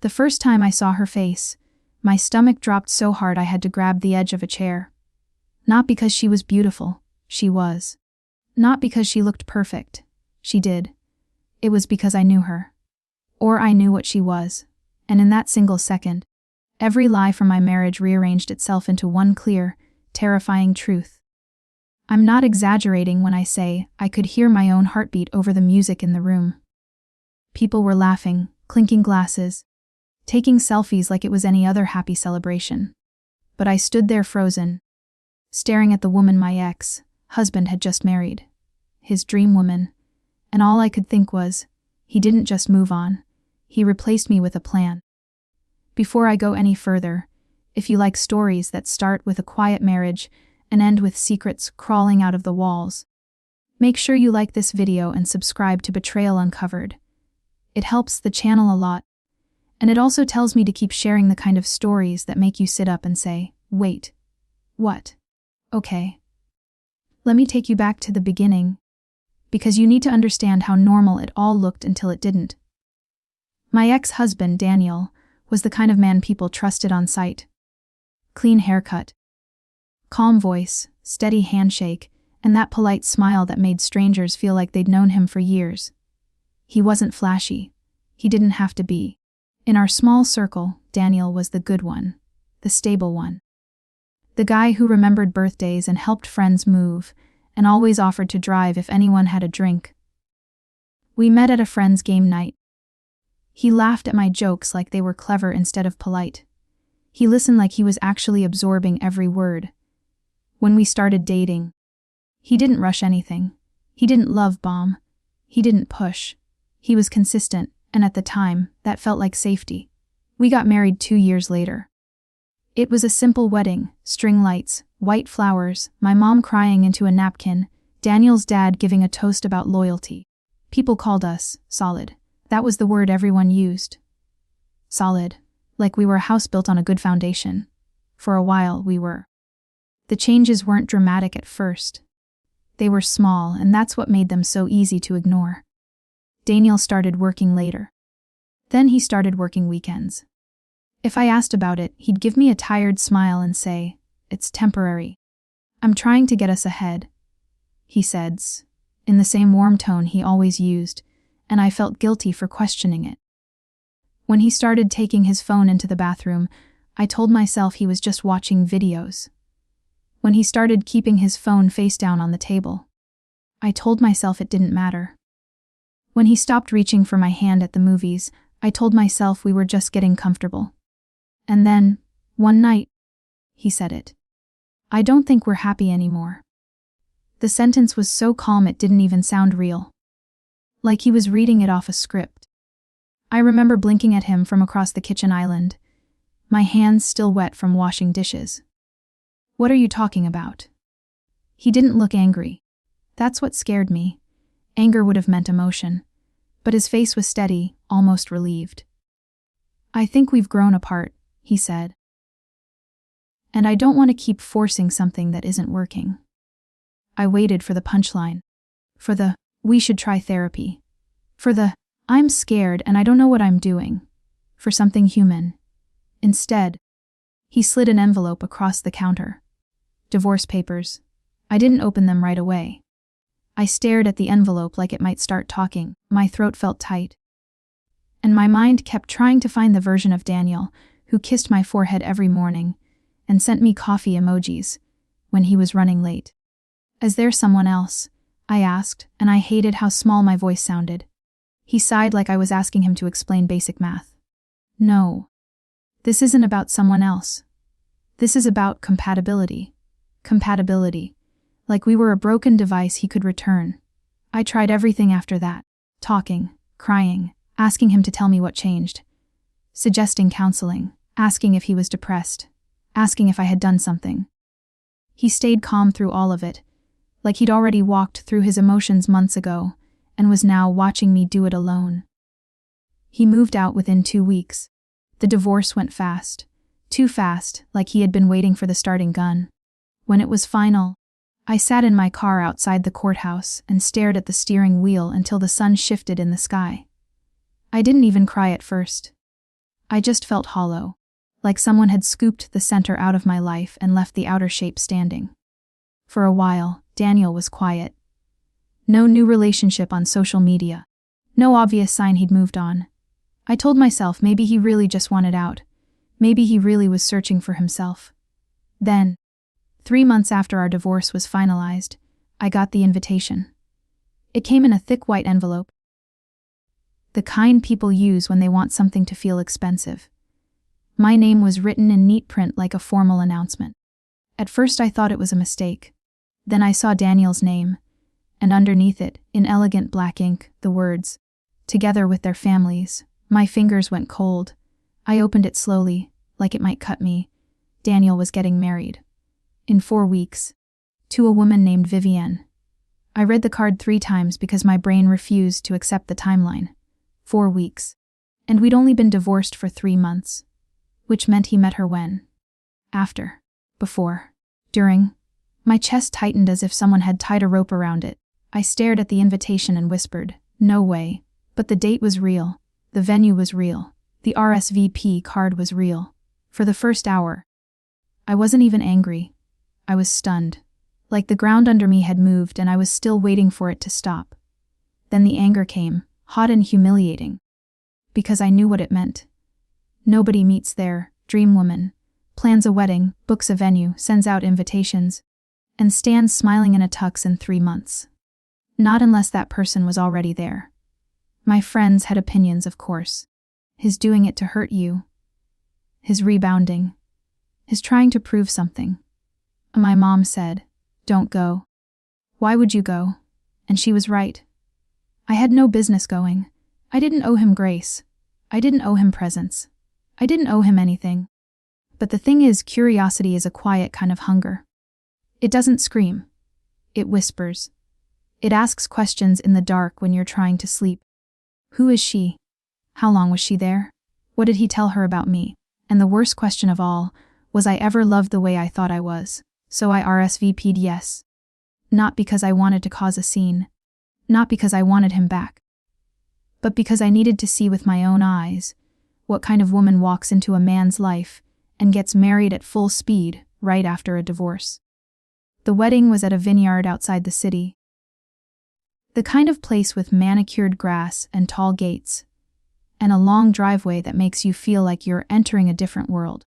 The first time I saw her face, my stomach dropped so hard I had to grab the edge of a chair. Not because she was beautiful, she was. Not because she looked perfect, she did. It was because I knew her. Or I knew what she was. And in that single second, every lie from my marriage rearranged itself into one clear, terrifying truth. I'm not exaggerating when I say I could hear my own heartbeat over the music in the room. People were laughing, clinking glasses, taking selfies like it was any other happy celebration. But I stood there frozen, staring at the woman my ex-husband had just married, his dream woman, and all I could think was, he didn't just move on, he replaced me with a plan. Before I go any further, if you like stories that start with a quiet marriage and end with secrets crawling out of the walls, make sure you like this video and subscribe to Betrayal Uncovered. It helps the channel a lot, and it also tells me to keep sharing the kind of stories that make you sit up and say, wait, what? Okay. Let me take you back to the beginning, because you need to understand how normal it all looked until it didn't. My ex-husband, Daniel, was the kind of man people trusted on sight. Clean haircut, calm voice, steady handshake, and that polite smile that made strangers feel like they'd known him for years. He wasn't flashy. He didn't have to be. In our small circle, Daniel was the good one, the stable one. The guy who remembered birthdays and helped friends move, and always offered to drive if anyone had a drink. We met at a friend's game night. He laughed at my jokes like they were clever instead of polite. He listened like he was actually absorbing every word. When we started dating, he didn't rush anything. He didn't love bomb. He didn't push. He was consistent, and at the time, that felt like safety. We got married 2 years later. It was a simple wedding, string lights, white flowers, my mom crying into a napkin, Daniel's dad giving a toast about loyalty. People called us solid. That was the word everyone used. Solid, like we were a house built on a good foundation. For a while, we were. The changes weren't dramatic at first. They were small, and that's what made them so easy to ignore. Daniel started working later. Then he started working weekends. If I asked about it, he'd give me a tired smile and say, "It's temporary. I'm trying to get us ahead," he said, in the same warm tone he always used, and I felt guilty for questioning it. When he started taking his phone into the bathroom, I told myself he was just watching videos. When he started keeping his phone face down on the table, I told myself it didn't matter. When he stopped reaching for my hand at the movies, I told myself we were just getting comfortable. And then, one night, he said it. "I don't think we're happy anymore." The sentence was so calm it didn't even sound real. Like he was reading it off a script. I remember blinking at him from across the kitchen island, my hands still wet from washing dishes. "What are you talking about?" He didn't look angry. That's what scared me. Anger would have meant emotion. But his face was steady, almost relieved. "I think we've grown apart," he said. "And I don't want to keep forcing something that isn't working." I waited for the punchline. For the, "we should try therapy." For the, "I'm scared and I don't know what I'm doing." For something human. Instead, he slid an envelope across the counter. Divorce papers. I didn't open them right away. I stared at the envelope like it might start talking. My throat felt tight. And my mind kept trying to find the version of Daniel who kissed my forehead every morning and sent me coffee emojis when he was running late. "Is there someone else?" I asked, and I hated how small my voice sounded. He sighed like I was asking him to explain basic math. "No. This isn't about someone else. This is about compatibility." Compatibility. Like we were a broken device he could return. I tried everything after that. Talking, crying, asking him to tell me what changed. Suggesting counseling, asking if he was depressed, asking if I had done something. He stayed calm through all of it, like he'd already walked through his emotions months ago, and was now watching me do it alone. He moved out within 2 weeks. The divorce went fast. Too fast, like he had been waiting for the starting gun. When it was final, I sat in my car outside the courthouse and stared at the steering wheel until the sun shifted in the sky. I didn't even cry at first. I just felt hollow, like someone had scooped the center out of my life and left the outer shape standing. For a while, Daniel was quiet. No new relationship on social media. No obvious sign he'd moved on. I told myself maybe he really just wanted out. Maybe he really was searching for himself. Then, 3 months after our divorce was finalized, I got the invitation. It came in a thick white envelope. The kind people use when they want something to feel expensive. My name was written in neat print like a formal announcement. At first I thought it was a mistake. Then I saw Daniel's name, and underneath it, in elegant black ink, the words, "Together with their families." My fingers went cold. I opened it slowly, like it might cut me. Daniel was getting married. In 4 weeks. To a woman named Vivienne. I read the card 3 times because my brain refused to accept the timeline. 4 weeks. And we'd only been divorced for 3 months. Which meant he met her when? After. Before. During. My chest tightened as if someone had tied a rope around it. I stared at the invitation and whispered, "No way." But the date was real. The venue was real. The RSVP card was real. For the first hour. I wasn't even angry. I was stunned. Like the ground under me had moved and I was still waiting for it to stop. Then the anger came, hot and humiliating. Because I knew what it meant. Nobody meets their dream woman, plans a wedding, books a venue, sends out invitations, and stands smiling in a tux in 3 months. Not unless that person was already there. My friends had opinions, of course. His doing it to hurt you. His rebounding. His trying to prove something. My mom said, "Don't go." Why would you go? And she was right. I had no business going. I didn't owe him grace. I didn't owe him presents. I didn't owe him anything. But the thing is, curiosity is a quiet kind of hunger. It doesn't scream. It whispers. It asks questions in the dark when you're trying to sleep. Who is she? How long was she there? What did he tell her about me? And the worst question of all, was I ever loved the way I thought I was? So I RSVP'd yes. Not because I wanted to cause a scene. Not because I wanted him back. But because I needed to see with my own eyes what kind of woman walks into a man's life and gets married at full speed right after a divorce. The wedding was at a vineyard outside the city. The kind of place with manicured grass and tall gates, and a long driveway that makes you feel like you're entering a different world.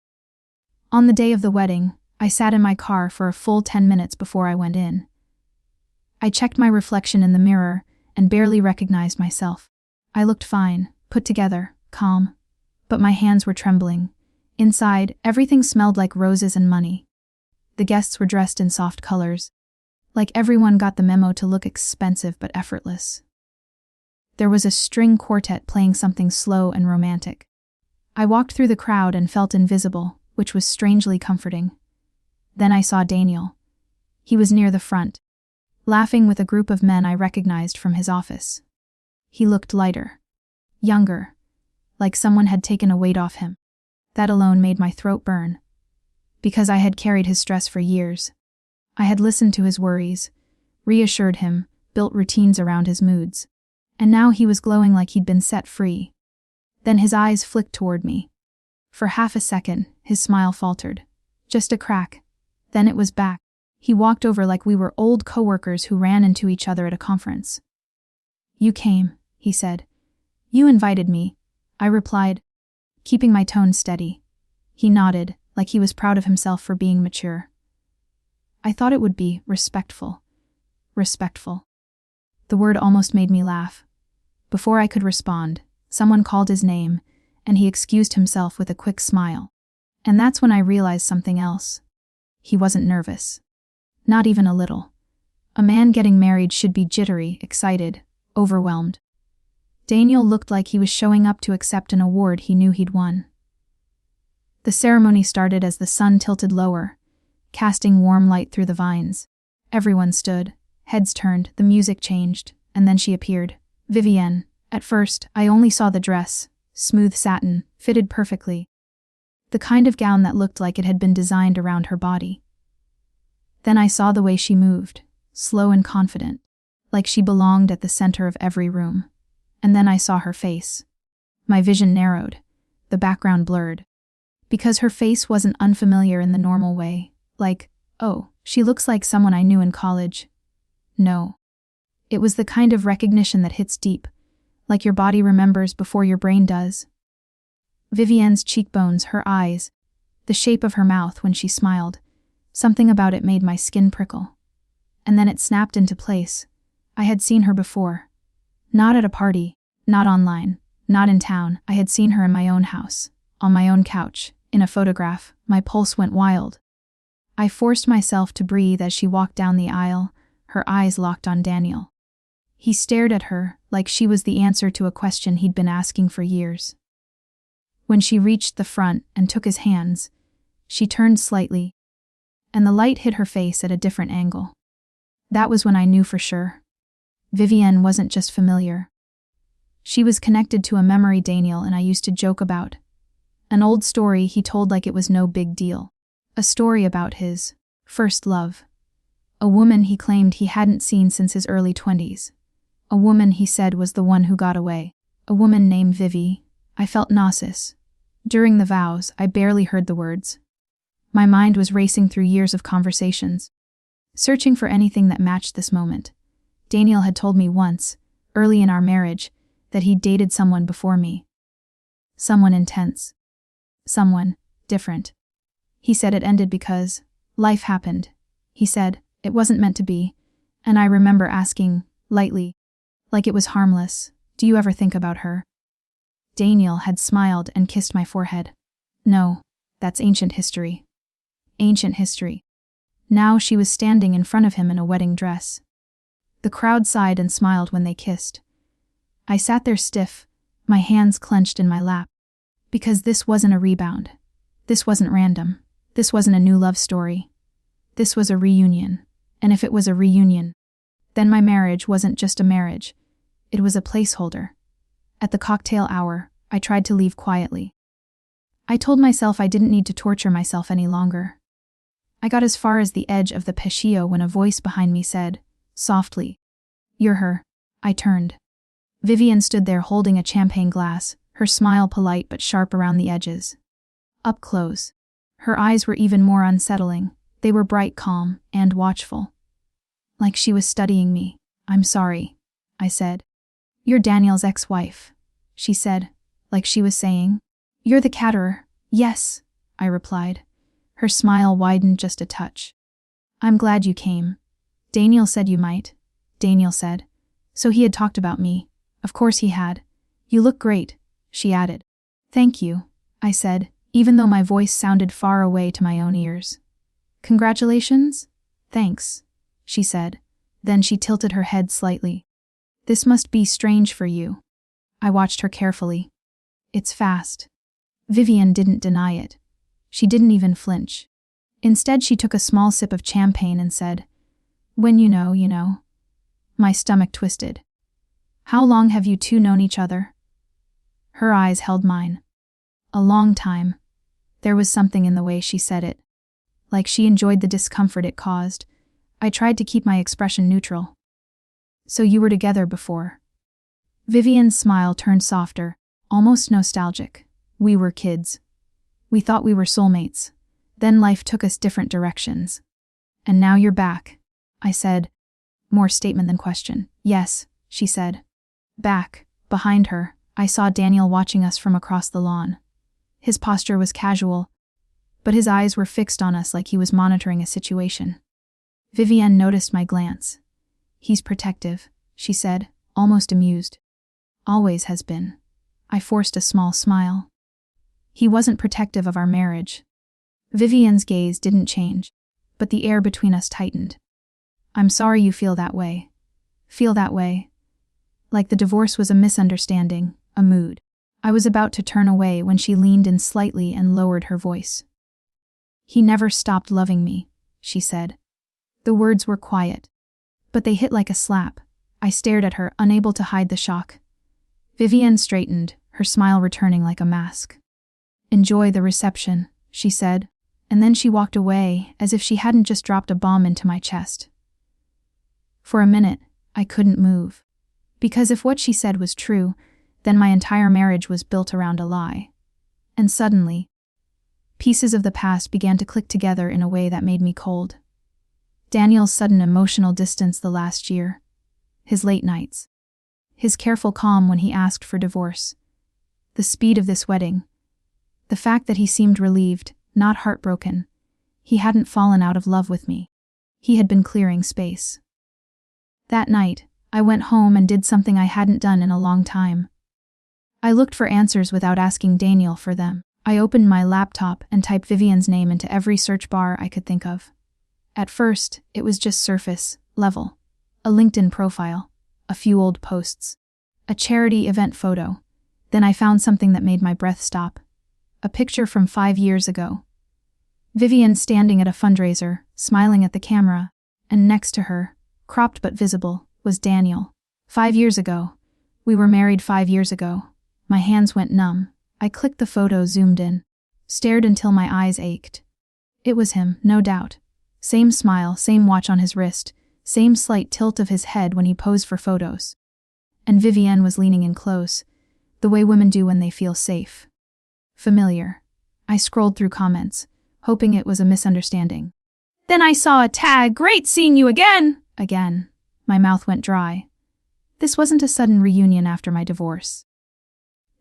On the day of the wedding, I sat in my car for a full 10 minutes before I went in. I checked my reflection in the mirror and barely recognized myself. I looked fine, put together, calm, but my hands were trembling. Inside, everything smelled like roses and money. The guests were dressed in soft colors. Like everyone got the memo to look expensive but effortless. There was a string quartet playing something slow and romantic. I walked through the crowd and felt invisible, which was strangely comforting. Then I saw Daniel. He was near the front, laughing with a group of men I recognized from his office. He looked lighter, younger, like someone had taken a weight off him. That alone made my throat burn. Because I had carried his stress for years. I had listened to his worries, reassured him, built routines around his moods. And now he was glowing like he'd been set free. Then his eyes flicked toward me. For half a second, his smile faltered. Just a crack. Then it was back. He walked over like we were old coworkers who ran into each other at a conference. "You came," he said. "You invited me," I replied, keeping my tone steady. He nodded, like he was proud of himself for being mature. I thought it would be respectful. Respectful. The word almost made me laugh. Before I could respond, someone called his name, and he excused himself with a quick smile. And that's when I realized something else. He wasn't nervous. Not even a little. A man getting married should be jittery, excited, overwhelmed. Daniel looked like he was showing up to accept an award he knew he'd won. The ceremony started as the sun tilted lower, casting warm light through the vines. Everyone stood, heads turned, the music changed, and then she appeared. Vivienne. At first, I only saw the dress, smooth satin, fitted perfectly. The kind of gown that looked like it had been designed around her body. Then I saw the way she moved, slow and confident, like she belonged at the center of every room. And then I saw her face. My vision narrowed. the background blurred. Because her face wasn't unfamiliar in the normal way, like, oh, she looks like someone I knew in college. No. It was the kind of recognition that hits deep, like your body remembers before your brain does. Vivienne's cheekbones, her eyes, the shape of her mouth when she smiled, something about it made my skin prickle. And then it snapped into place. I had seen her before. Not at a party, not online, not in town. I had seen her in my own house, on my own couch, in a photograph. My pulse went wild. I forced myself to breathe as she walked down the aisle, her eyes locked on Daniel. He stared at her like she was the answer to a question he'd been asking for years. When she reached the front and took his hands, she turned slightly, and the light hit her face at a different angle. That was when I knew for sure. Vivienne wasn't just familiar. She was connected to a memory Daniel and I used to joke about. An old story he told like it was no big deal. A story about his first love. A woman he claimed he hadn't seen since his early 20s. A woman he said was the one who got away. A woman named Vivi. I felt nauseous. During the vows, I barely heard the words. My mind was racing through years of conversations, searching for anything that matched this moment. Daniel had told me once, early in our marriage, that he'd dated someone before me. Someone intense. Someone different. He said it ended because life happened. He said it wasn't meant to be, and I remember asking, lightly, like it was harmless, do you ever think about her? Daniel had smiled and kissed my forehead. No, that's ancient history. Ancient history. Now she was standing in front of him in a wedding dress. The crowd sighed and smiled when they kissed. I sat there stiff, my hands clenched in my lap. Because this wasn't a rebound. This wasn't random. This wasn't a new love story. This was a reunion. And if it was a reunion, then my marriage wasn't just a marriage. It was a placeholder. At the cocktail hour, I tried to leave quietly. I told myself I didn't need to torture myself any longer. I got as far as the edge of the patio when a voice behind me said, softly, "You're her." I turned. Vivienne stood there holding a champagne glass, her smile polite but sharp around the edges. Up close. Her eyes were even more unsettling. They were bright, calm, and watchful. Like she was studying me. "I'm sorry," I said. "You're Daniel's ex-wife," she said, like she was saying. "You're the caterer." "Yes," I replied. Her smile widened just a touch. "I'm glad you came. Daniel said you might." Daniel said. So he had talked about me. Of course he had. "You look great," she added. "Thank you," I said, even though my voice sounded far away to my own ears. "Congratulations?" "Thanks," she said. Then she tilted her head slightly. "This must be strange for you." I watched her carefully. "It's fast." Vivienne didn't deny it. She didn't even flinch. Instead, she took a small sip of champagne and said, "When you know, you know." My stomach twisted. "How long have you two known each other?" Her eyes held mine. "A long time." There was something in the way she said it. Like she enjoyed the discomfort it caused. I tried to keep my expression neutral. "So you were together before?" Vivienne's smile turned softer, almost nostalgic. "We were kids. We thought we were soulmates. Then life took us different directions. And now you're back," I said. More statement than question. "Yes," she said. Back, behind her, I saw Daniel watching us from across the lawn. His posture was casual, but his eyes were fixed on us like he was monitoring a situation. Vivienne noticed my glance. "He's protective," she said, almost amused. "Always has been." I forced a small smile. "He wasn't protective of our marriage." Vivienne's gaze didn't change, but the air between us tightened. "I'm sorry you feel that way." "Feel that way?" Like the divorce was a misunderstanding, a mood. I was about to turn away when she leaned in slightly and lowered her voice. "He never stopped loving me," she said. The words were quiet, but they hit like a slap. I stared at her, unable to hide the shock. Vivienne straightened, her smile returning like a mask. "Enjoy the reception," she said, and then she walked away as if she hadn't just dropped a bomb into my chest. For a minute, I couldn't move. Because if what she said was true, then my entire marriage was built around a lie. And suddenly, pieces of the past began to click together in a way that made me cold. Daniel's sudden emotional distance the last year, his late nights, his careful calm when he asked for divorce, the speed of this wedding, the fact that he seemed relieved, not heartbroken. He hadn't fallen out of love with me. He had been clearing space. That night, I went home and did something I hadn't done in a long time. I looked for answers without asking Daniel for them. I opened my laptop and typed Vivian's name into every search bar I could think of. At first, it was just surface level. A LinkedIn profile, a few old posts, a charity event photo. Then I found something that made my breath stop. A picture from 5 years ago. Vivian standing at a fundraiser, smiling at the camera, and next to her, cropped but visible, was Daniel. 5 years ago. We were married 5 years ago. My hands went numb. I clicked the photo, zoomed in, stared until my eyes ached. It was him, no doubt. Same smile, same watch on his wrist, same slight tilt of his head when he posed for photos. And Vivienne was leaning in close, the way women do when they feel safe. Familiar. I scrolled through comments, hoping it was a misunderstanding. Then I saw a tag, "Great seeing you again!" Again. My mouth went dry. This wasn't a sudden reunion after my divorce.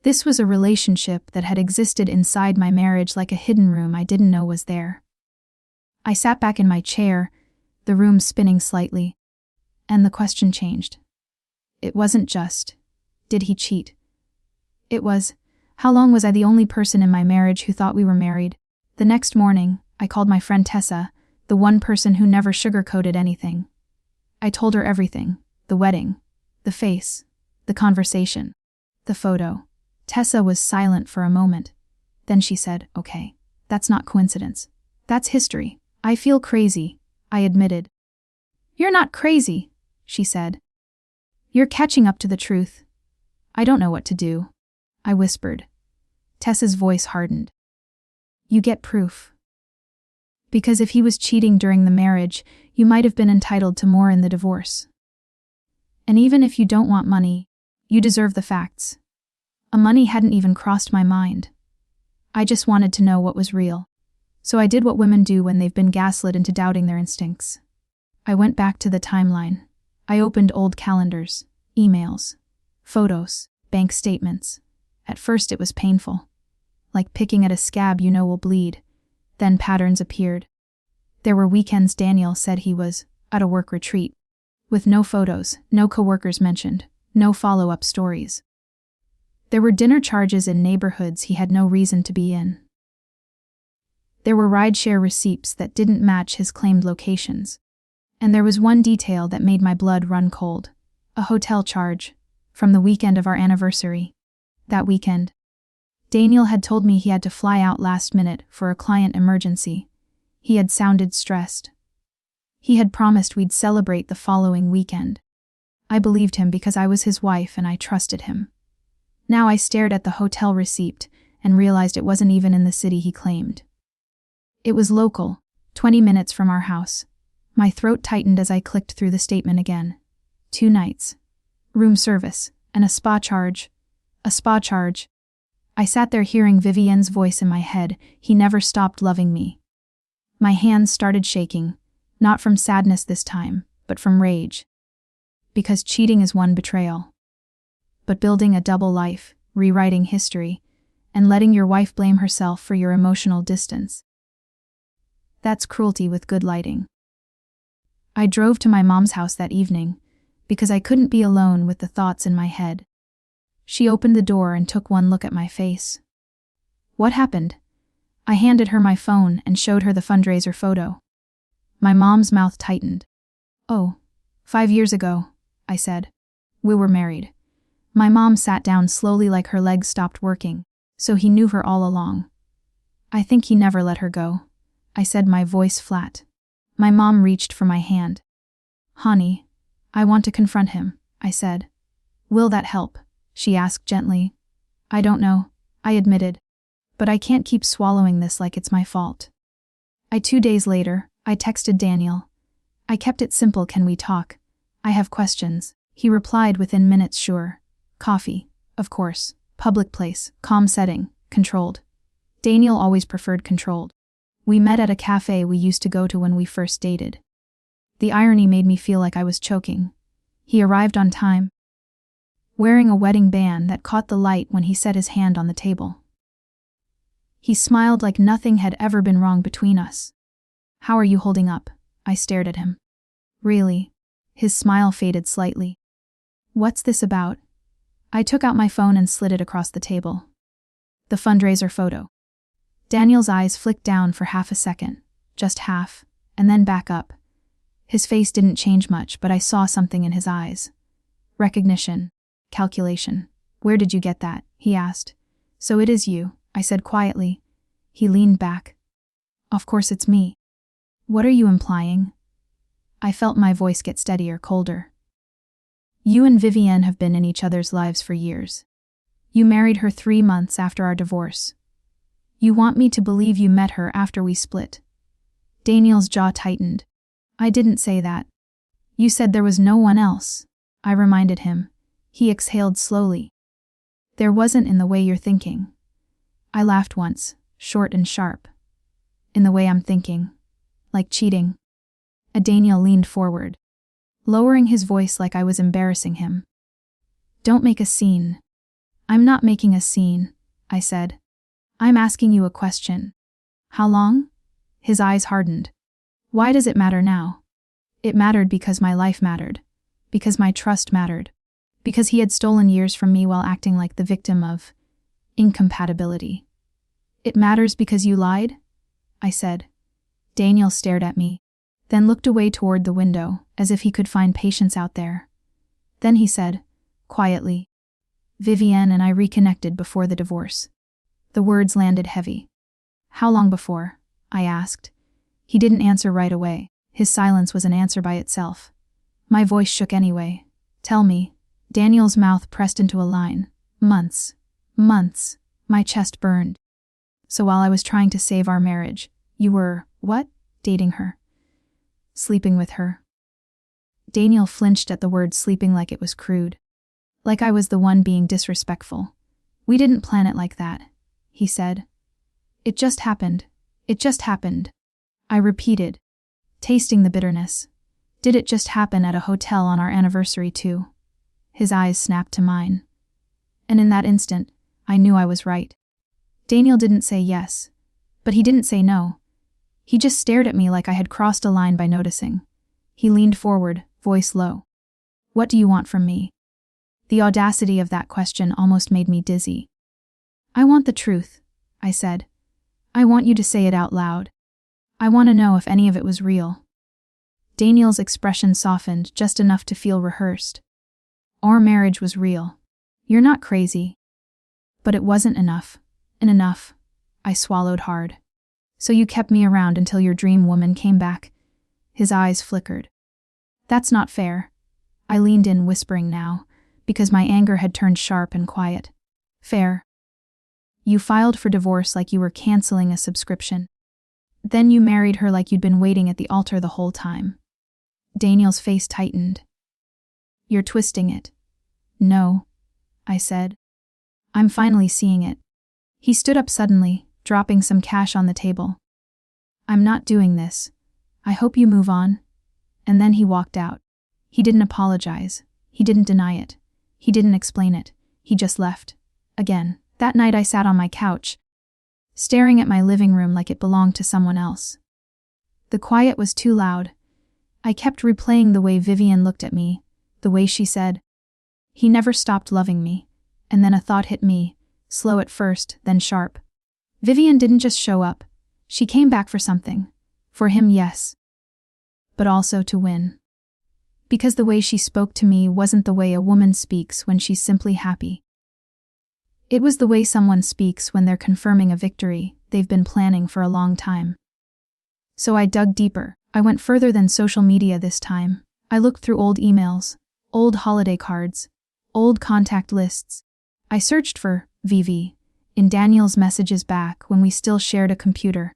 This was a relationship that had existed inside my marriage like a hidden room I didn't know was there. I sat back in my chair, the room spinning slightly, and the question changed. It wasn't just, did he cheat? It was, how long was I the only person in my marriage who thought we were married? The next morning, I called my friend Tessa, the one person who never sugarcoated anything. I told her everything, the wedding, the face, the conversation, the photo. Tessa was silent for a moment. Then she said, "Okay, that's not coincidence. That's history. I feel crazy," I admitted. "You're not crazy," she said. "You're catching up to the truth." "I don't know what to do," I whispered. Tessa's voice hardened. "You get proof. Because if he was cheating during the marriage, you might have been entitled to more in the divorce. And even if you don't want money, you deserve the facts." Money hadn't even crossed my mind. I just wanted to know what was real. So I did what women do when they've been gaslit into doubting their instincts. I went back to the timeline. I opened old calendars, emails, photos, bank statements. At first it was painful. Like picking at a scab you know will bleed. Then patterns appeared. There were weekends Daniel said he was at a work retreat, with no photos, no coworkers mentioned, no follow-up stories. There were dinner charges in neighborhoods he had no reason to be in. There were rideshare receipts that didn't match his claimed locations. And there was one detail that made my blood run cold. A hotel charge, from the weekend of our anniversary. That weekend, Daniel had told me he had to fly out last minute for a client emergency. He had sounded stressed. He had promised we'd celebrate the following weekend. I believed him because I was his wife and I trusted him. Now I stared at the hotel receipt and realized it wasn't even in the city he claimed. It was local, 20 minutes from our house. My throat tightened as I clicked through the statement again. 2 nights. Room service, and a spa charge. A spa charge. I sat there hearing Vivienne's voice in my head. He never stopped loving me. My hands started shaking, not from sadness this time, but from rage. Because cheating is one betrayal. But building a double life, rewriting history, and letting your wife blame herself for your emotional distance. That's cruelty with good lighting. I drove to my mom's house that evening, because I couldn't be alone with the thoughts in my head. She opened the door and took one look at my face. "What happened?" I handed her my phone and showed her the fundraiser photo. My mom's mouth tightened. "Oh, 5 years ago," I said. "We were married." My mom sat down slowly like her legs stopped working, so he knew her all along. "I think he never let her go," I said, my voice flat. My mom reached for my hand. "Honey, I want to confront him," I said. "Will that help?" she asked gently. "I don't know," I admitted. "But I can't keep swallowing this like it's my fault." 2 days later, I texted Daniel. I kept it simple. "Can we talk? I have questions." He replied within minutes, "Sure. Coffee, of course. Public place, calm setting, controlled." Daniel always preferred controlled. We met at a cafe we used to go to when we first dated. The irony made me feel like I was choking. He arrived on time, wearing a wedding band that caught the light when he set his hand on the table. He smiled like nothing had ever been wrong between us. "How are you holding up?" I stared at him. "Really?" His smile faded slightly. "What's this about?" I took out my phone and slid it across the table. The fundraiser photo. Daniel's eyes flicked down for half a second, just half, and then back up. His face didn't change much, but I saw something in his eyes. Recognition. Calculation. "Where did you get that?" he asked. "So it is you," I said quietly. He leaned back. "Of course it's me." "What are you implying?" I felt my voice get steadier, colder. "You and Vivienne have been in each other's lives for years. You married her 3 months after our divorce. You want me to believe you met her after we split." Daniel's jaw tightened. "I didn't say that. You said there was no one else," I reminded him. He exhaled slowly. "There wasn't in the way you're thinking." I laughed once, short and sharp. "In the way I'm thinking. Like cheating." Daniel leaned forward, lowering his voice like I was embarrassing him. "Don't make a scene." "I'm not making a scene," I said. "I'm asking you a question." "How long?" His eyes hardened. "Why does it matter now?" It mattered because my life mattered. Because my trust mattered. Because he had stolen years from me while acting like the victim of incompatibility. "It matters because you lied?" I said. Daniel stared at me, then looked away toward the window, as if he could find patience out there. Then he said, quietly, "Vivienne and I reconnected before the divorce." The words landed heavy. "How long before?" I asked. He didn't answer right away. His silence was an answer by itself. My voice shook anyway. "Tell me." Daniel's mouth pressed into a line. "Months. Months." My chest burned. "So while I was trying to save our marriage, you were, what? Dating her? Sleeping with her?" Daniel flinched at the word sleeping like it was crude. Like I was the one being disrespectful. "We didn't plan it like that," he said. "It just happened. It just happened." I repeated, tasting the bitterness. "Did it just happen at a hotel on our anniversary too?" His eyes snapped to mine. And in that instant, I knew I was right. Daniel didn't say yes, but he didn't say no. He just stared at me like I had crossed a line by noticing. He leaned forward, voice low. "What do you want from me?" The audacity of that question almost made me dizzy. "I want the truth," I said. "I want you to say it out loud. I want to know if any of it was real." Daniel's expression softened just enough to feel rehearsed. "Our marriage was real. You're not crazy." But it wasn't enough. Enough. I swallowed hard. "So you kept me around until your dream woman came back?" His eyes flickered. "That's not fair." I leaned in, whispering now, because my anger had turned sharp and quiet. "Fair. You filed for divorce like you were canceling a subscription. Then you married her like you'd been waiting at the altar the whole time." Daniel's face tightened. "You're twisting it." "No," I said. "I'm finally seeing it." He stood up suddenly, dropping some cash on the table. "I'm not doing this. I hope you move on." And then he walked out. He didn't apologize. He didn't deny it. He didn't explain it. He just left. Again, that night I sat on my couch, staring at my living room like it belonged to someone else. The quiet was too loud. I kept replaying the way Vivienne looked at me, the way she said, "He never stopped loving me." And then a thought hit me, slow at first, then sharp. Vivienne didn't just show up. She came back for something. For him, yes. But also to win. Because the way she spoke to me wasn't the way a woman speaks when she's simply happy. It was the way someone speaks when they're confirming a victory they've been planning for a long time. So I dug deeper. I went further than social media this time. I looked through old emails, old holiday cards, old contact lists. I searched for Vivi in Daniel's messages back when we still shared a computer.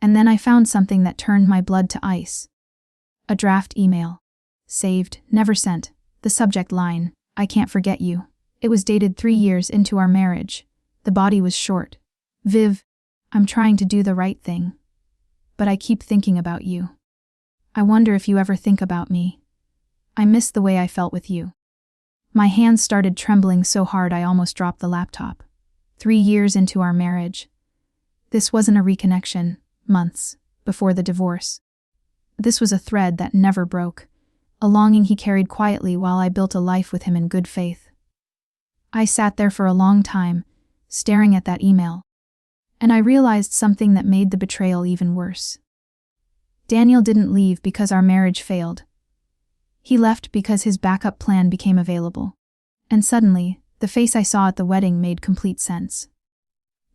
And then I found something that turned my blood to ice. A draft email. Saved, never sent. The subject line, "I can't forget you." It was dated 3 years into our marriage. The body was short. Viv, I'm trying to do the right thing. But I keep thinking about you. I wonder if you ever think about me. I miss the way I felt with you." My hands started trembling so hard I almost dropped the laptop. 3 years into our marriage. This wasn't a reconnection, months before the divorce. This was a thread that never broke, a longing he carried quietly while I built a life with him in good faith. I sat there for a long time, staring at that email. And I realized something that made the betrayal even worse. Daniel didn't leave because our marriage failed. He left because his backup plan became available. And suddenly, the face I saw at the wedding made complete sense.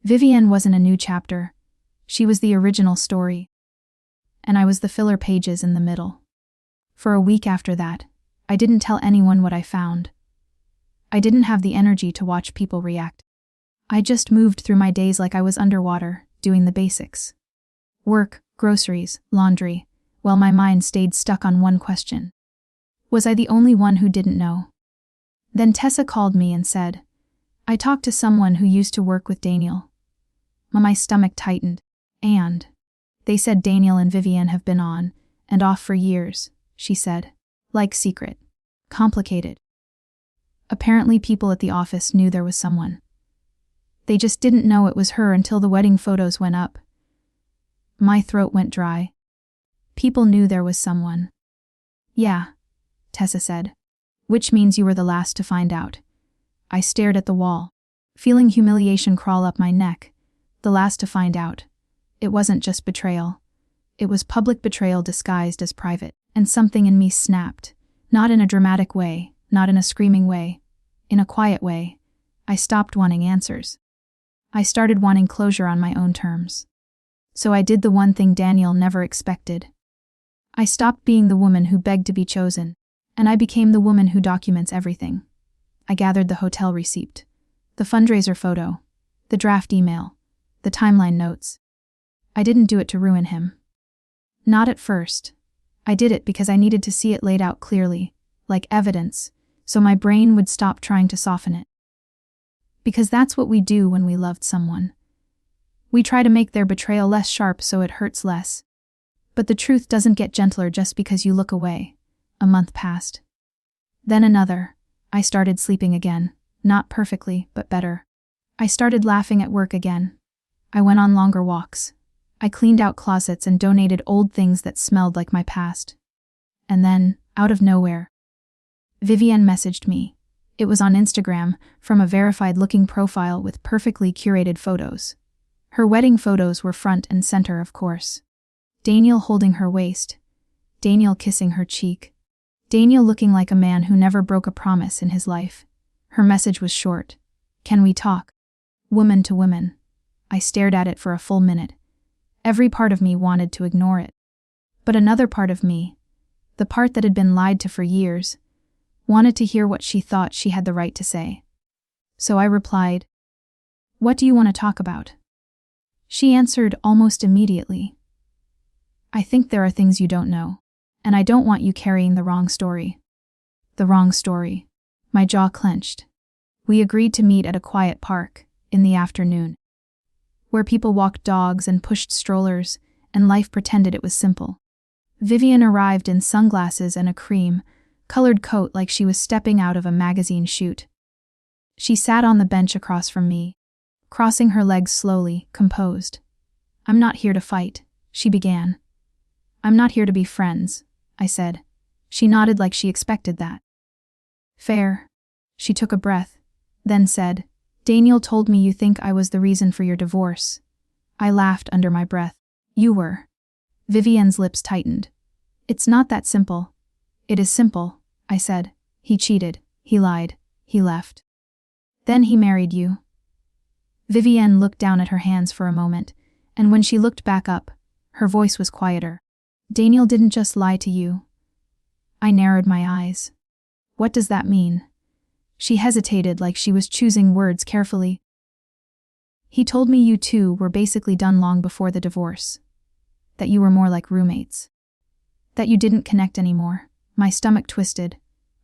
Vivienne wasn't a new chapter. She was the original story. And I was the filler pages in the middle. For a week after that, I didn't tell anyone what I found. I didn't have the energy to watch people react. I just moved through my days like I was underwater, doing the basics. Work, groceries, laundry, while my mind stayed stuck on one question. Was I the only one who didn't know? Then Tessa called me and said, "I talked to someone who used to work with Daniel." My stomach tightened. "And they said Daniel and Vivienne have been on and off for years," she said. "Like secret. Complicated." Apparently people at the office knew there was someone. They just didn't know it was her until the wedding photos went up. My throat went dry. People knew there was someone. "Yeah," Tessa said. "Which means you were the last to find out." I stared at the wall, feeling humiliation crawl up my neck. The last to find out. It wasn't just betrayal. It was public betrayal disguised as private, and something in me snapped. Not in a dramatic way, not in a screaming way. In a quiet way. I stopped wanting answers. I started wanting closure on my own terms. So I did the one thing Daniel never expected. I stopped being the woman who begged to be chosen, and I became the woman who documents everything. I gathered the hotel receipt, the fundraiser photo, the draft email, the timeline notes. I didn't do it to ruin him. Not at first. I did it because I needed to see it laid out clearly, like evidence, so my brain would stop trying to soften it. Because that's what we do when we loved someone. We try to make their betrayal less sharp so it hurts less. But the truth doesn't get gentler just because you look away. A month passed. Then another. I started sleeping again. Not perfectly, but better. I started laughing at work again. I went on longer walks. I cleaned out closets and donated old things that smelled like my past. And then, out of nowhere, Vivienne messaged me. It was on Instagram, from a verified-looking profile with perfectly curated photos. Her wedding photos were front and center, of course. Daniel holding her waist. Daniel kissing her cheek. Daniel looking like a man who never broke a promise in his life. Her message was short. "Can we talk?" Woman to woman. I stared at it for a full minute. Every part of me wanted to ignore it. But another part of me, the part that had been lied to for years, wanted to hear what she thought she had the right to say. So I replied, "What do you want to talk about?" She answered almost immediately, "I think there are things you don't know, and I don't want you carrying the wrong story." The wrong story. My jaw clenched. We agreed to meet at a quiet park, in the afternoon, where people walked dogs and pushed strollers, and life pretended it was simple. Vivienne arrived in sunglasses and a cream-colored coat like she was stepping out of a magazine shoot. She sat on the bench across from me, crossing her legs slowly, composed. "I'm not here to fight," she began. "I'm not here to be friends," I said. She nodded like she expected that. "Fair." She took a breath, then said, "Daniel told me you think I was the reason for your divorce." I laughed under my breath. "You were." Vivienne's lips tightened. "It's not that simple." "It is simple," I said. "He cheated, he lied, he left. Then he married you." Vivienne looked down at her hands for a moment, and when she looked back up, her voice was quieter. "Daniel didn't just lie to you." I narrowed my eyes. "What does that mean?" She hesitated like she was choosing words carefully. "He told me you two were basically done long before the divorce. That you were more like roommates. That you didn't connect anymore." My stomach twisted.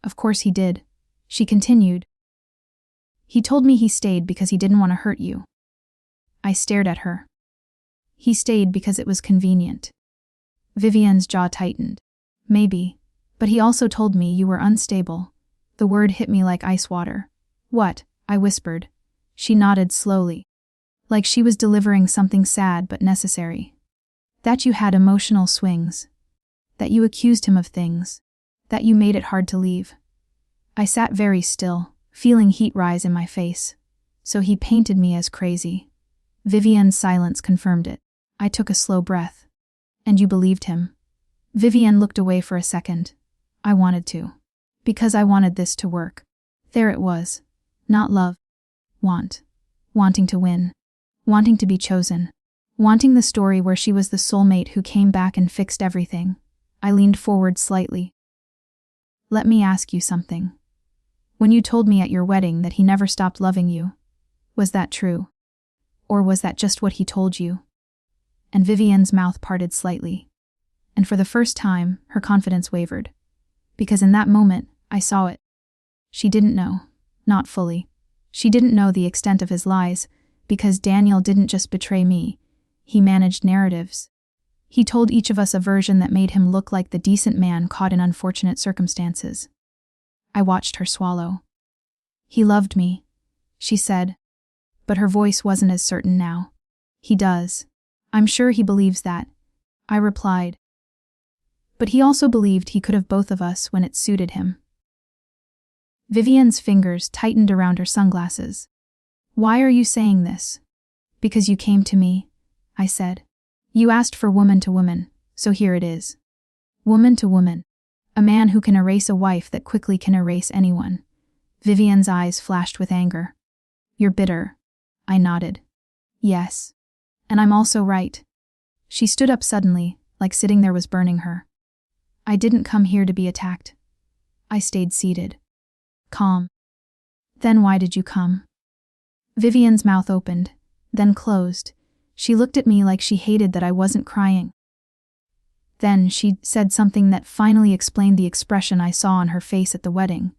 "Of course he did." She continued. "He told me he stayed because he didn't want to hurt you." I stared at her. He stayed because it was convenient. Vivian's jaw tightened. Maybe. But he also told me you were unstable. The word hit me like ice water. What? I whispered. She nodded slowly. Like she was delivering something sad but necessary. That you had emotional swings. That you accused him of things. That you made it hard to leave. I sat very still, feeling heat rise in my face. So he painted me as crazy. Vivian's silence confirmed it. I took a slow breath. And you believed him? Vivian looked away for a second. I wanted to. Because I wanted this to work. There it was. Not love. Want. Wanting to win. Wanting to be chosen. Wanting the story where she was the soulmate who came back and fixed everything. I leaned forward slightly. Let me ask you something. When you told me at your wedding that he never stopped loving you, was that true? Or was that just what he told you? And Vivian's mouth parted slightly. And for the first time, her confidence wavered. Because in that moment, I saw it. She didn't know. Not fully. She didn't know the extent of his lies, because Daniel didn't just betray me. He managed narratives. He told each of us a version that made him look like the decent man caught in unfortunate circumstances. I watched her swallow. He loved me, she said. But her voice wasn't as certain now. He does. I'm sure he believes that, I replied. But he also believed he could have both of us when it suited him. Vivian's fingers tightened around her sunglasses. Why are you saying this? Because you came to me, I said. You asked for woman to woman, so here it is. Woman to woman. A man who can erase a wife that quickly can erase anyone. Vivian's eyes flashed with anger. You're bitter. I nodded. Yes. And I'm also right. She stood up suddenly, like sitting there was burning her. I didn't come here to be attacked. I stayed seated. Calm. Then why did you come? Vivian's mouth opened, then closed. She looked at me like she hated that I wasn't crying. Then she said something that finally explained the expression I saw on her face at the wedding.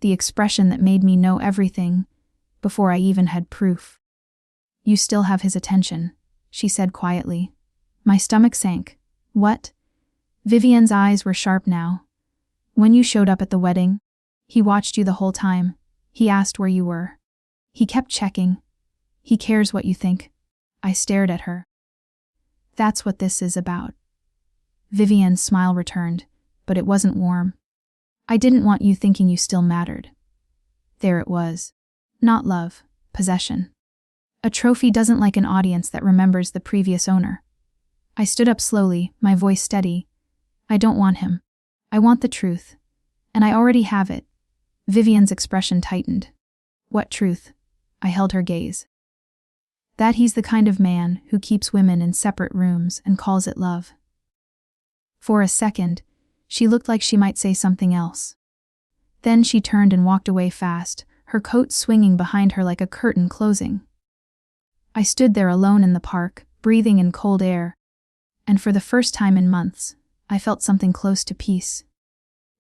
The expression that made me know everything, before I even had proof. You still have his attention, she said quietly. My stomach sank. What? Vivian's eyes were sharp now. When you showed up at the wedding, he watched you the whole time. He asked where you were. He kept checking. He cares what you think. I stared at her. That's what this is about. Vivian's smile returned, but it wasn't warm. I didn't want you thinking you still mattered. There it was. Not love, possession. A trophy doesn't like an audience that remembers the previous owner. I stood up slowly, my voice steady. I don't want him. I want the truth. And I already have it. Vivian's expression tightened. What truth? I held her gaze. That he's the kind of man who keeps women in separate rooms and calls it love. For a second, she looked like she might say something else. Then she turned and walked away fast, her coat swinging behind her like a curtain closing. I stood there alone in the park, breathing in cold air. And for the first time in months, I felt something close to peace.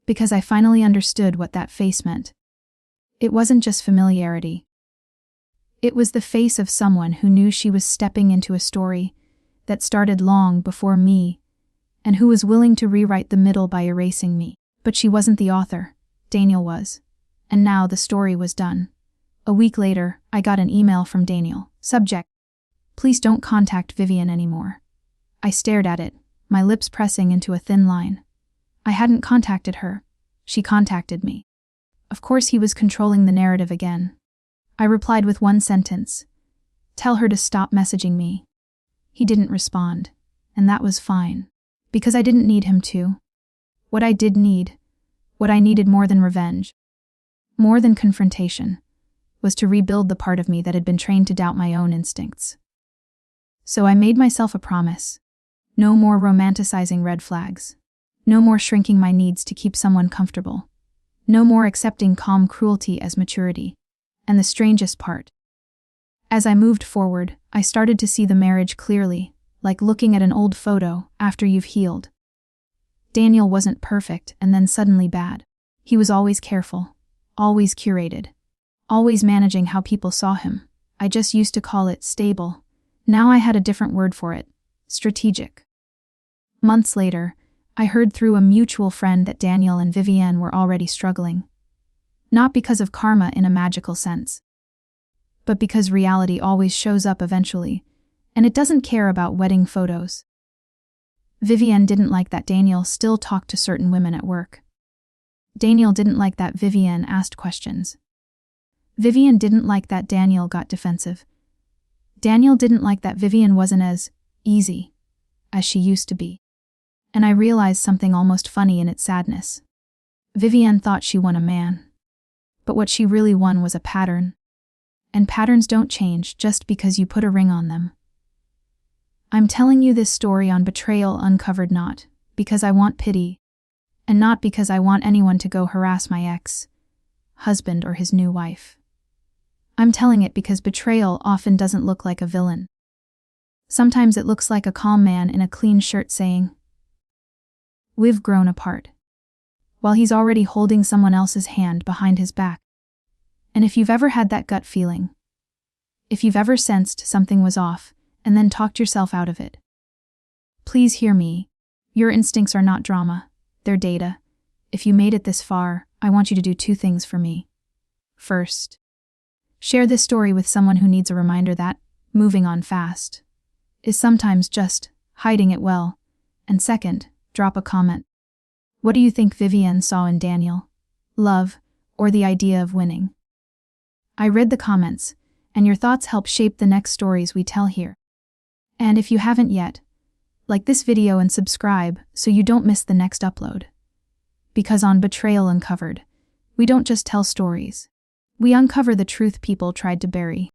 Because I finally understood what that face meant. It wasn't just familiarity. It was the face of someone who knew she was stepping into a story that started long before me, and who was willing to rewrite the middle by erasing me. But she wasn't the author. Daniel was. And now the story was done. A week later, I got an email from Daniel. Subject: Please don't contact Vivian anymore. I stared at it, my lips pressing into a thin line. I hadn't contacted her. She contacted me. Of course he was controlling the narrative again. I replied with one sentence. Tell her to stop messaging me. He didn't respond, and that was fine. Because I didn't need him to. What I did need, what I needed more than revenge, more than confrontation, was to rebuild the part of me that had been trained to doubt my own instincts. So I made myself a promise. No more romanticizing red flags. No more shrinking my needs to keep someone comfortable. No more accepting calm cruelty as maturity. And the strangest part. As I moved forward, I started to see the marriage clearly, like looking at an old photo after you've healed. Daniel wasn't perfect and then suddenly bad. He was always careful, always curated, always managing how people saw him. I just used to call it stable. Now I had a different word for it: strategic. Months later, I heard through a mutual friend that Daniel and Vivienne were already struggling. Not because of karma in a magical sense, but because reality always shows up eventually, and it doesn't care about wedding photos. Vivienne didn't like that Daniel still talked to certain women at work. Daniel didn't like that Vivienne asked questions. Vivienne didn't like that Daniel got defensive. Daniel didn't like that Vivienne wasn't as easy as she used to be. And I realized something almost funny in its sadness. Vivienne thought she won a man. But what she really won was a pattern. And patterns don't change just because you put a ring on them. I'm telling you this story on Betrayal Uncovered not because I want pity, and not because I want anyone to go harass my ex-husband or his new wife. I'm telling it because betrayal often doesn't look like a villain. Sometimes it looks like a calm man in a clean shirt saying, "We've grown apart," while he's already holding someone else's hand behind his back. And if you've ever had that gut feeling, if you've ever sensed something was off and then talked yourself out of it, please hear me. Your instincts are not drama, they're data. If you made it this far, I want you to do 2 things for me. First, share this story with someone who needs a reminder that moving on fast is sometimes just hiding it well. And second, drop a comment. What do you think Vivienne saw in Daniel? Love, or the idea of winning? I read the comments, and your thoughts help shape the next stories we tell here. And if you haven't yet, like this video and subscribe so you don't miss the next upload. Because on Betrayal Uncovered, we don't just tell stories. We uncover the truth people tried to bury.